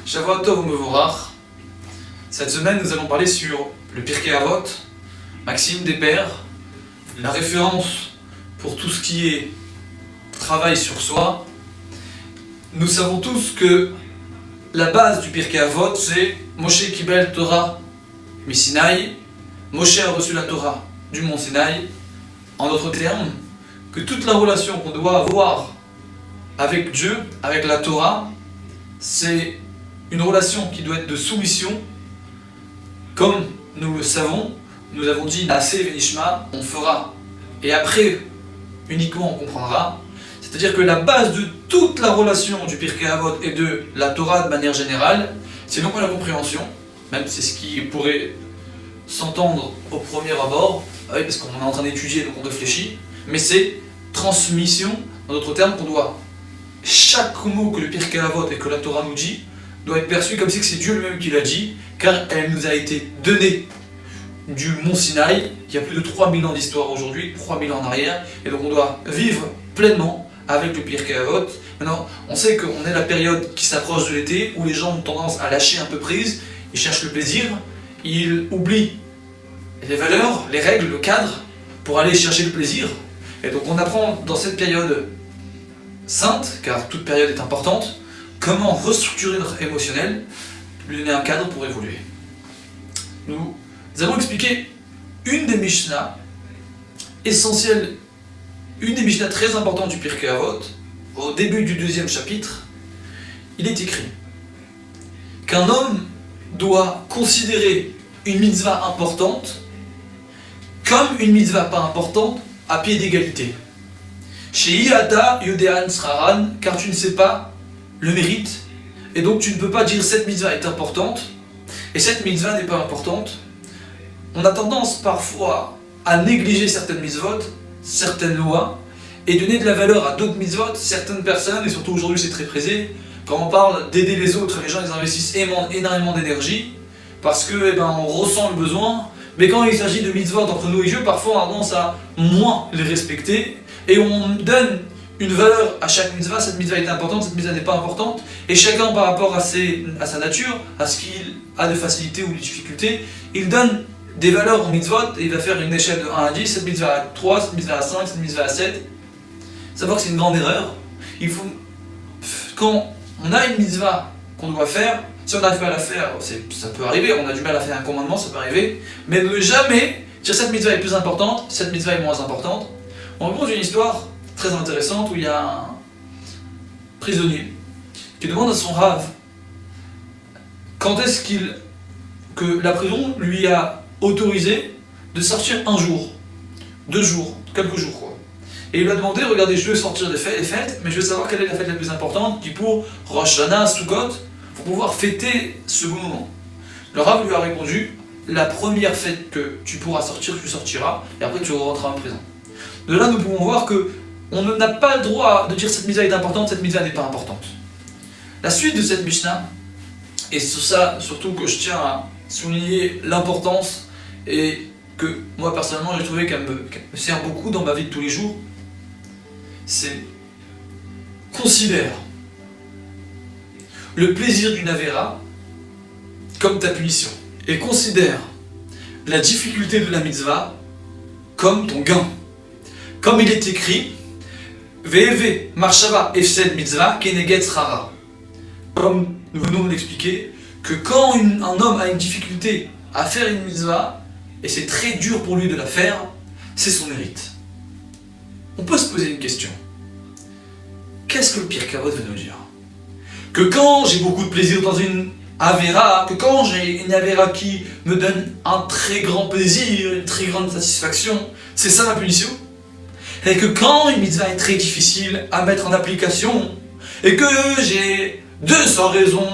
Shavuot Tov Umevorach. Cette semaine, nous allons parler sur le Pirkei Avot, Maxime des Pères, la référence pour tout ce qui est travail sur soi. Nous savons tous que la base du Pirkei Avot, c'est Moshe Kibel Torah Misinaï. Moshe a reçu la Torah du mont Sinaï. En d'autres termes, que toute la relation qu'on doit avoir avec Dieu, avec la Torah, c'est une relation qui doit être de soumission. Comme nous le savons, nous avons dit Naaseh Venishma, on fera, et après uniquement on comprendra. C'est-à-dire que la base de toute la relation du Pirkei Avot et de la Torah de manière générale, c'est non pas la compréhension, même c'est ce qui pourrait s'entendre au premier abord, parce qu'on est en train d'étudier donc on réfléchit, mais c'est transmission, en d'autres termes, qu'on doit, chaque mot que le Pirkei Avot et que la Torah nous dit, doit être perçu comme si c'est Dieu lui-même qui l'a dit, car elle nous a été donnée du mont Sinaï, qui a plus de 3000 ans d'histoire aujourd'hui, 3000 ans en arrière, et donc on doit vivre pleinement avec le Pirkei Avot. Maintenant, on sait qu'on est la période qui s'approche de l'été, où les gens ont tendance à lâcher un peu prise, ils cherchent le plaisir, ils oublient les valeurs, les règles, le cadre, pour aller chercher le plaisir. Et donc on apprend dans cette période sainte, car toute période est importante, comment restructurer notre émotionnel, lui donner un cadre pour évoluer. Nous allons expliquer une des Mishnah essentielles, une des Mishnah très importantes du Pirkei Avot. Au début du 2e chapitre, il est écrit qu'un homme doit considérer une mitzvah importante comme une mitzvah pas importante à pied d'égalité. Chez Iada Yodean Sraran, car tu ne sais pas le mérite, et donc tu ne peux pas dire cette mitzvah est importante, et cette mitzvah n'est pas importante. On a tendance parfois à négliger certaines mitzvot, certaines lois, et donner de la valeur à d'autres mitzvot, certaines personnes, et surtout aujourd'hui c'est très prisé, quand on parle d'aider les autres, les gens ils investissent énormément d'énergie, parce que on ressent le besoin, mais quand il s'agit de mitzvot entre nous et Dieu, parfois on a tendance à moins les respecter, et on donne une valeur à chaque mitzvah. Cette mitzvah est importante, cette mitzvah n'est pas importante, et chacun par rapport à sa nature, à ce qu'il a de facilité ou de difficulté, il donne des valeurs aux mitzvot, et il va faire une échelle de 1 à 10, cette mitzvah à 3, cette mitzvah à 5, cette mitzvah à 7. Savoir que c'est une grande erreur. Il faut, quand on a une mitzvah qu'on doit faire, si on n'arrive pas à la faire, ça peut arriver, on a du mal à faire un commandement, ça peut arriver, mais ne jamais dire cette mitzvah est plus importante, cette mitzvah est moins importante. On raconte une histoire très intéressante où il y a un prisonnier qui demande à son rave quand est-ce que la prison lui a autorisé de sortir un jour, 2 jours, quelques jours quoi. Et il lui a demandé, regardez, je veux sortir des fêtes, mais je veux savoir quelle est la fête la plus importante, qui pour Rosh Hashanah, Sukkot, pour pouvoir fêter ce beau moment. Le rave lui a répondu, la première fête que tu pourras sortir, tu sortiras, et après tu rentreras en prison. De là, nous pouvons voir que on n'a pas le droit de dire cette mitzvah est importante, cette mitzvah n'est pas importante. La suite de cette Mishnah, et sur ça, surtout que je tiens à souligner l'importance, et que moi personnellement j'ai trouvé qu'elle me sert beaucoup dans ma vie de tous les jours, c'est considère le plaisir d'une avéra comme ta punition, et considère la difficulté de la mitzvah comme ton gain. Comme il est écrit, Ve'eve marshava efsed mitzvah keneget srara. Comme nous venons de l'expliquer, que quand un homme a une difficulté à faire une mitzvah, et c'est très dur pour lui de la faire, c'est son mérite. On peut se poser une question. Qu'est-ce que le Pirkei Avot veut nous dire? Que quand j'ai beaucoup de plaisir dans une avéra, que quand j'ai une avéra qui me donne un très grand plaisir, une très grande satisfaction, c'est ça ma punition? Et que quand une mitzvah est très difficile à mettre en application, et que j'ai 200 raisons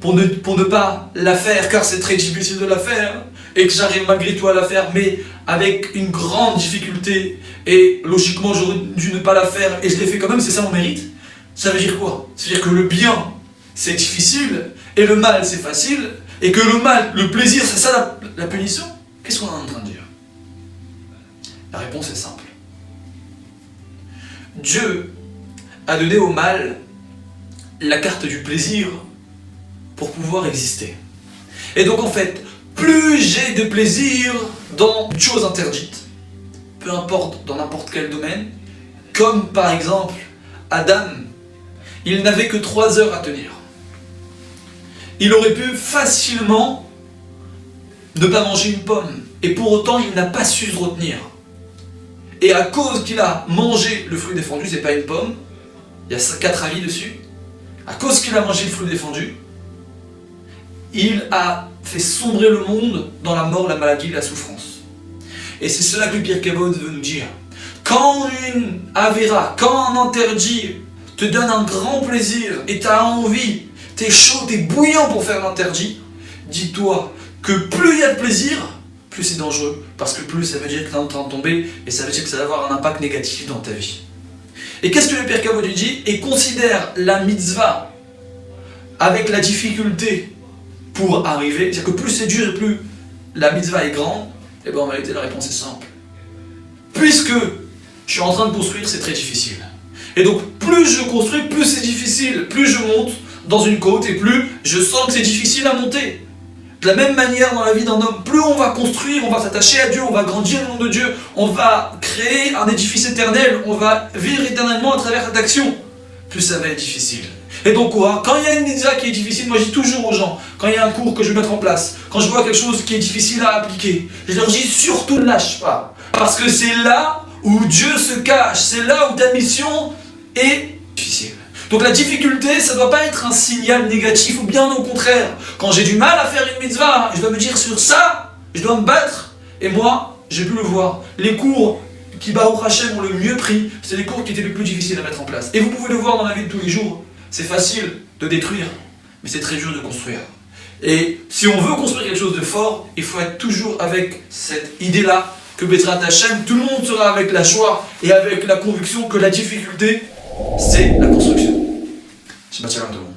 pour ne pas la faire, car c'est très difficile de la faire, et que j'arrive malgré tout à la faire, mais avec une grande difficulté, et logiquement j'aurais dû ne pas la faire, et je l'ai fait quand même, c'est ça mon mérite? Ça veut dire quoi? Ça veut dire que le bien, c'est difficile, et le mal, c'est facile, et que le mal, le plaisir, c'est ça la punition? Qu'est-ce qu'on est en train de dire? La réponse est simple. Dieu a donné au mal la carte du plaisir pour pouvoir exister. Et donc en fait, plus j'ai de plaisir dans une chose interdite, peu importe dans n'importe quel domaine, comme par exemple Adam, il n'avait que 3 heures à tenir. Il aurait pu facilement ne pas manger une pomme, et pour autant il n'a pas su se retenir. Et à cause qu'il a mangé le fruit défendu, c'est pas une pomme, il y a 4 avis dessus, à cause qu'il a mangé le fruit défendu, il a fait sombrer le monde dans la mort, la maladie, la souffrance. Et c'est cela que le Pirkei Avot veut nous dire. Quand une avéra, quand un interdit te donne un grand plaisir et tu as envie, tu es chaud, tu es bouillant pour faire l'interdit, dis-toi que plus il y a de plaisir, plus c'est dangereux. Parce que plus ça veut dire que tu es en train de tomber et ça veut dire que ça va avoir un impact négatif dans ta vie. Et qu'est-ce que le Pirkei Avot lui dit? Et considère la mitzvah avec la difficulté pour arriver, c'est-à-dire que plus c'est dur et plus la mitzvah est grande, et bien en réalité la réponse est simple. Puisque je suis en train de construire, c'est très difficile. Et donc plus je construis, plus c'est difficile, plus je monte dans une côte et plus je sens que c'est difficile à monter. De la même manière dans la vie d'un homme, plus on va construire, on va s'attacher à Dieu, on va grandir au nom de Dieu, on va créer un édifice éternel, on va vivre éternellement à travers cette action, plus ça va être difficile. Et donc quoi? Quand il y a une mitzvah qui est difficile, moi je dis toujours aux gens, quand il y a un cours que je vais mettre en place, quand je vois quelque chose qui est difficile à appliquer, je leur dis surtout ne lâche pas. Parce que c'est là où Dieu se cache, c'est là où ta mission est difficile. Donc la difficulté, ça ne doit pas être un signal négatif, ou bien au contraire. Quand j'ai du mal à faire une mitzvah, je dois me dire sur ça, je dois me battre. Et moi, j'ai pu le voir. Les cours qui, Baruch Hashem, ont le mieux pris, c'est les cours qui étaient les plus difficiles à mettre en place. Et vous pouvez le voir dans la vie de tous les jours. C'est facile de détruire, mais c'est très dur de construire. Et si on veut construire quelque chose de fort, il faut être toujours avec cette idée-là, que Bezrat Hashem, tout le monde sera avec la joie et avec la conviction que la difficulté, c'est la construction. Shabbat shalom tout le monde.